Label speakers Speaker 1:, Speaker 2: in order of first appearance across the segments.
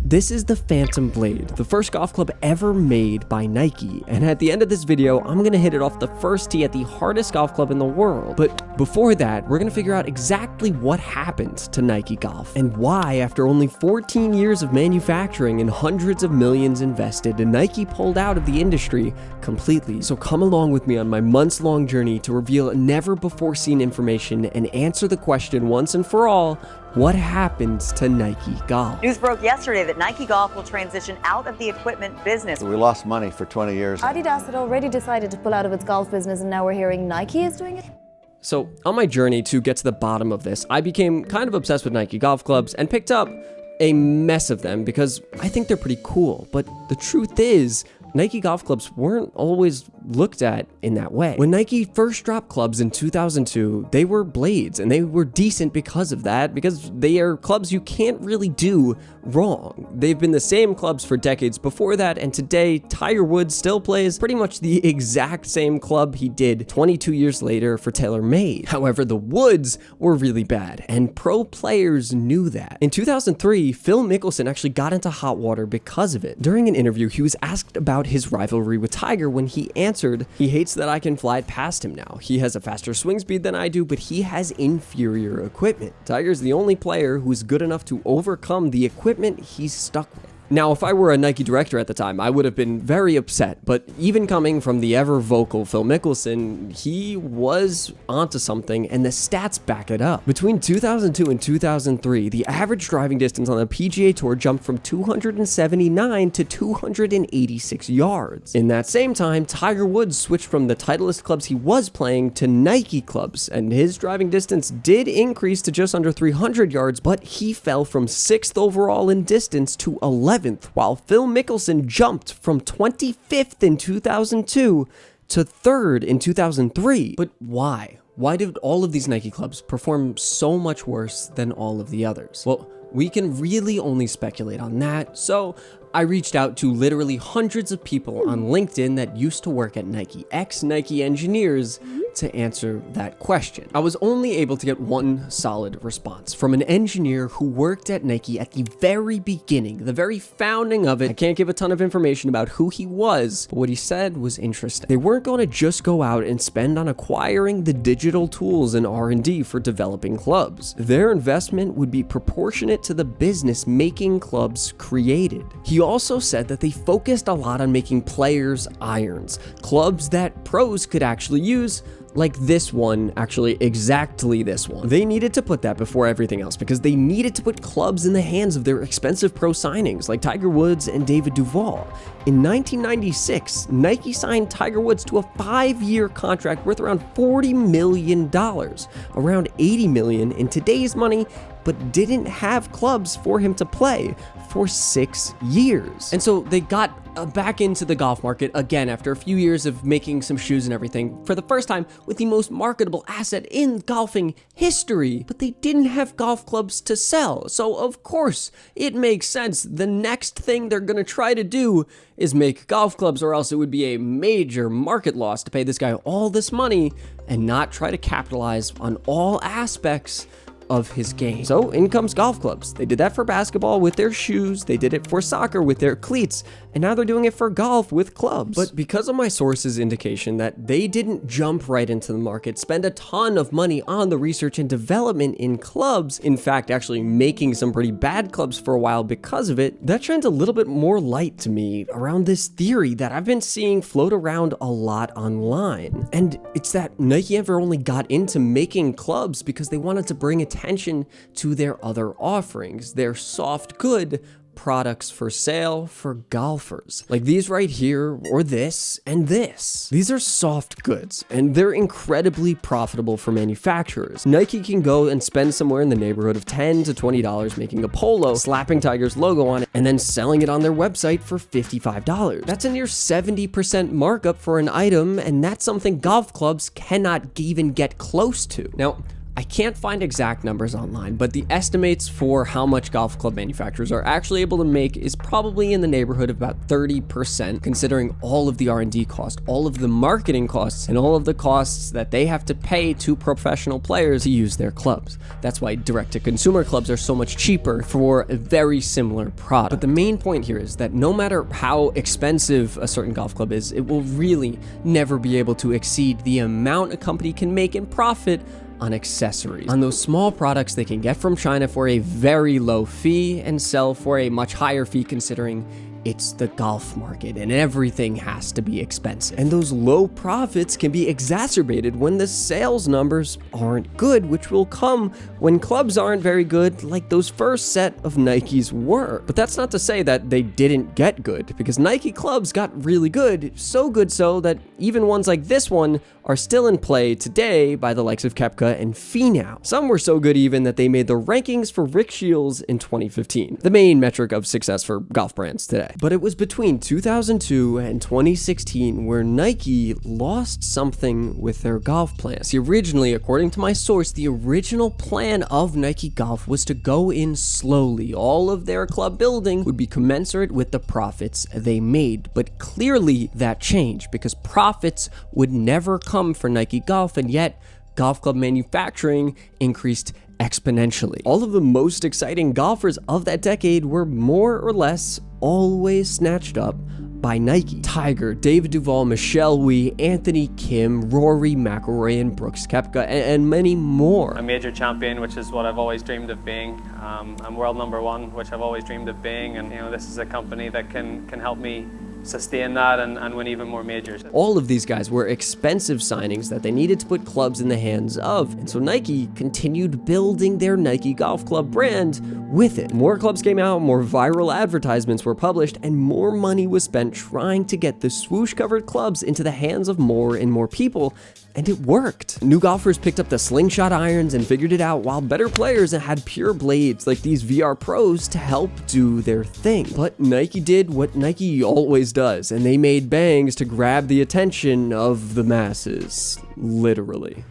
Speaker 1: This is the Phantom Blade, the first golf club ever made by Nike, and at the end of this video, I'm gonna hit it off the first tee at the hardest golf club in the world. But before that, we're gonna figure out exactly what happened to Nike Golf, and why, after only 14 years of manufacturing and hundreds of millions invested, Nike pulled out of the industry completely. So come along with me on my months-long journey to reveal never-before-seen information and answer the question once and for all: what happens to Nike Golf?
Speaker 2: News broke yesterday that Nike Golf will transition out of the equipment business.
Speaker 3: We lost money for 20 years.
Speaker 4: Adidas had already decided to pull out of its golf business, and now we're hearing Nike is doing it?
Speaker 1: So on my journey to get to the bottom of this, I became kind of obsessed with Nike golf clubs and picked up a mess of them because I think they're pretty cool. But the truth is, Nike golf clubs weren't always looked at in that way. When Nike first dropped clubs in 2002, they were blades, and they were decent because of that, because they are clubs you can't really do wrong. They've been the same clubs for decades before that, and today Tiger Woods still plays pretty much the exact same club he did 22 years later for TaylorMade. However, the woods were really bad, and pro players knew that. In 2003, Phil Mickelson actually got into hot water because of it. During an interview, he was asked about his rivalry with Tiger when he answered, "He hates that I can fly it past him now. He has a faster swing speed than I do, but he has inferior equipment. Tiger's the only player who's good enough to overcome the equipment he's stuck with." Now, if I were a Nike director at the time, I would have been very upset, but even coming from the ever-vocal Phil Mickelson, he was onto something, and the stats back it up. Between 2002 and 2003, the average driving distance on the PGA Tour jumped from 279 to 286 yards. In that same time, Tiger Woods switched from the Titleist clubs he was playing to Nike clubs, and his driving distance did increase to just under 300 yards, but he fell from 6th overall in distance to 11th, while Phil Mickelson jumped from 25th in 2002 to 3rd in 2003. But why? Why did all of these Nike clubs perform so much worse than all of the others? Well, we can really only speculate on that, so I reached out to literally hundreds of people on LinkedIn that used to work at Nike, ex-Nike engineers, to answer that question. I was only able to get one solid response from an engineer who worked at Nike at the very beginning, the very founding of it. I can't give a ton of information about who he was, but what he said was interesting. They weren't going to just go out and spend on acquiring the digital tools and R&D for developing clubs. Their investment would be proportionate to the business making clubs created. He also said that they focused a lot on making players' irons, clubs that pros could actually use, like this one, actually exactly this one. They needed to put that before everything else because they needed to put clubs in the hands of their expensive pro signings like Tiger Woods and David Duval. In 1996, Nike signed Tiger Woods to a 5-year contract worth around $40 million, around $80 million in today's money, but didn't have clubs for him to play for 6 years. And so they got back into the golf market again after a few years of making some shoes and everything for the first time with the most marketable asset in golfing history, but they didn't have golf clubs to sell. So of course it makes sense. The next thing they're gonna try to do is make golf clubs, or else it would be a major market loss to pay this guy all this money and not try to capitalize on all aspects of his game. So in comes golf clubs. They did that for basketball with their shoes, they did it for soccer with their cleats, and now they're doing it for golf with clubs. But because of my sources' indication that they didn't jump right into the market, spend a ton of money on the research and development in clubs, in fact actually making some pretty bad clubs for a while because of it, that shines a little bit more light to me around this theory that I've been seeing float around a lot online. And it's that Nike ever only got into making clubs because they wanted to bring attention to their other offerings, their soft good products for sale for golfers. Like these right here, or this, and this. These are soft goods, and they're incredibly profitable for manufacturers. Nike can go and spend somewhere in the neighborhood of $10 to $20 making a polo, slapping Tiger's logo on it, and then selling it on their website for $55. That's a near 70% markup for an item, and that's something golf clubs cannot even get close to. Now, I can't find exact numbers online, but the estimates for how much golf club manufacturers are actually able to make is probably in the neighborhood of about 30%, considering all of the R&D cost, all of the marketing costs, and all of the costs that they have to pay to professional players to use their clubs. That's why direct-to-consumer clubs are so much cheaper for a very similar product. But the main point here is that no matter how expensive a certain golf club is, it will really never be able to exceed the amount a company can make in profit on accessories, on those small products they can get from China for a very low fee and sell for a much higher fee, considering it's the golf market and everything has to be expensive. And those low profits can be exacerbated when the sales numbers aren't good, which will come when clubs aren't very good, like those first set of Nikes were. But that's not to say that they didn't get good, because Nike clubs got really good so that even ones like this one are still in play today by the likes of Koepka and Finau. Some were so good even that they made the rankings for Rick Shields in 2015, the main metric of success for golf brands today. But it was between 2002 and 2016 where Nike lost something with their golf plans. See, originally, according to my source, the original plan of Nike Golf was to go in slowly. All of their club building would be commensurate with the profits they made. But clearly that changed, because profits would never come for Nike Golf, and yet golf club manufacturing increased exponentially. All of the most exciting golfers of that decade were more or less always snatched up by Nike. Tiger, David Duval, Michelle Wie, Anthony Kim, Rory McIlroy, and Brooks Koepka, and many more.
Speaker 3: A major champion, which is what I've always dreamed of being. I'm world #1, which I've always dreamed of being, and this is a company that can help me sustain that and win even more majors.
Speaker 1: All of these guys were expensive signings that they needed to put clubs in the hands of, and so Nike continued building their Nike Golf Club brand with it. More clubs came out, more viral advertisements were published, and more money was spent trying to get the swoosh-covered clubs into the hands of more and more people, and it worked. New golfers picked up the slingshot irons and figured it out, while better players had pure blades like these VR Pros to help do their thing. But Nike did what Nike always does, and they made bangs to grab the attention of the masses, literally.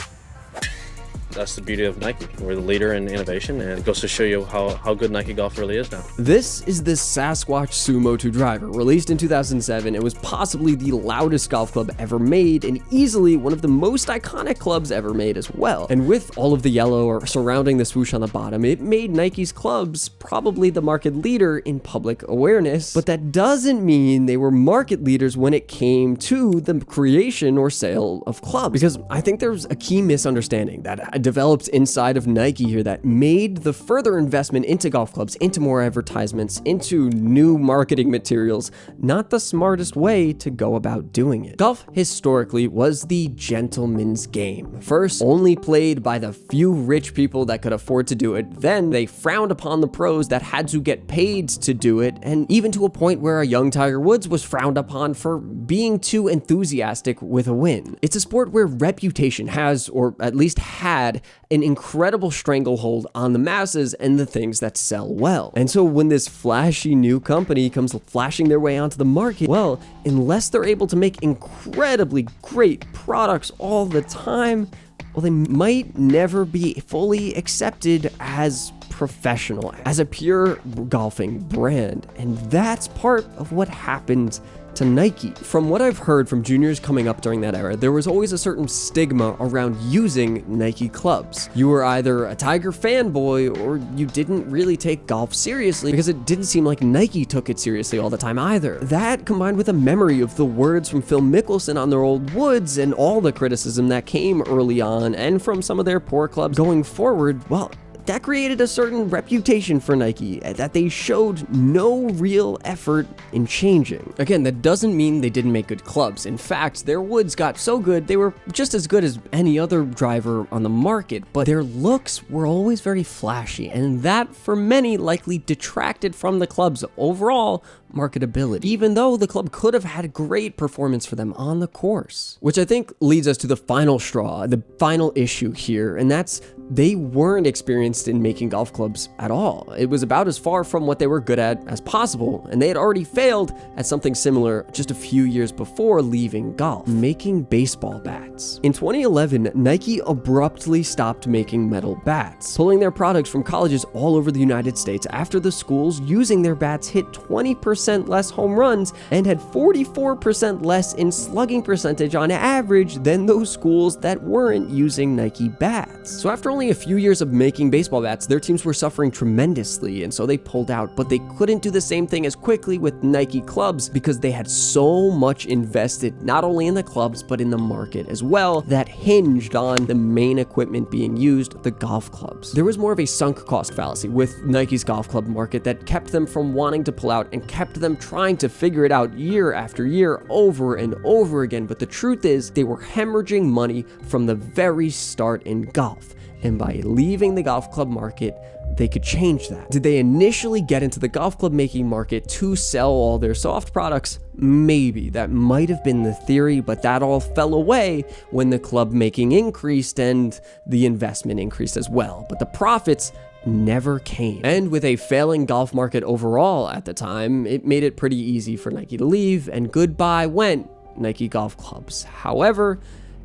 Speaker 5: That's the beauty of Nike. We're the leader in innovation, and it goes to show you how good Nike Golf really is now.
Speaker 1: This is the Sasquatch Sumo 2 driver, released in 2007. It was possibly the loudest golf club ever made, and easily one of the most iconic clubs ever made as well. And with all of the yellow surrounding the swoosh on the bottom, it made Nike's clubs probably the market leader in public awareness. But that doesn't mean they were market leaders when it came to the creation or sale of clubs. Because I think there's a key misunderstanding that developed inside of Nike here that made the further investment into golf clubs, into more advertisements, into new marketing materials, not the smartest way to go about doing it. Golf historically was the gentleman's game. First, only played by the few rich people that could afford to do it. Then they frowned upon the pros that had to get paid to do it, and even to a point where a young Tiger Woods was frowned upon for being too enthusiastic with a win. It's a sport where reputation has, or at least had, an incredible stranglehold on the masses and the things that sell well. And so when this flashy new company comes flashing their way onto the market, well, unless they're able to make incredibly great products all the time, well, they might never be fully accepted as professional, as a pure golfing brand. And that's part of what happened to Nike. From what I've heard from juniors coming up during that era, there was always a certain stigma around using Nike clubs. You were either a Tiger fanboy or you didn't really take golf seriously, because it didn't seem like Nike took it seriously all the time either. That, combined with a memory of the words from Phil Mickelson on their old woods and all the criticism that came early on and from some of their poor clubs going forward, well, that created a certain reputation for Nike that they showed no real effort in changing. Again, that doesn't mean they didn't make good clubs. In fact, their woods got so good, they were just as good as any other driver on the market, but their looks were always very flashy, and that, for many, likely detracted from the club's overall marketability, even though the club could have had great performance for them on the course. Which I think leads us to the final straw, the final issue here, and that's they weren't experiencing experienced in making golf clubs at all. It was about as far from what they were good at as possible, and they had already failed at something similar just a few years before leaving golf, making baseball bats. In 2011, Nike abruptly stopped making metal bats, pulling their products from colleges all over the United States after the schools using their bats hit 20% less home runs and had 44% less in slugging percentage on average than those schools that weren't using Nike bats. So after only a few years of making baseball bats, their teams were suffering tremendously, and so they pulled out, but they couldn't do the same thing as quickly with Nike clubs because they had so much invested not only in the clubs but in the market as well that hinged on the main equipment being used, the golf clubs. There was more of a sunk cost fallacy with Nike's golf club market that kept them from wanting to pull out and kept them trying to figure it out year after year over and over again. But the truth is they were hemorrhaging money from the very start in golf. And by leaving the golf club market, they could change that. Did they initially get into the golf club making market to sell all their soft products? Maybe. That might have been the theory, but that all fell away when the club making increased and the investment increased as well. But the profits never came. And with a failing golf market overall at the time, it made it pretty easy for Nike to leave, and goodbye went Nike golf clubs. However,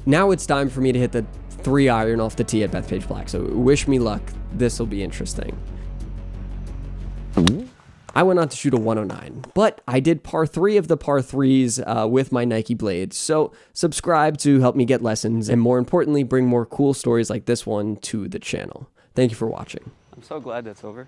Speaker 1: now it's time for me to hit the 3-iron off the tee at Bethpage Black, so wish me luck. This will be interesting. I went on to shoot a 109, but I did par 3 of the par 3s with my Nike blades, so subscribe to help me get lessons, and more importantly, bring more cool stories like this one to the channel. Thank you for watching.
Speaker 3: I'm so glad that's over.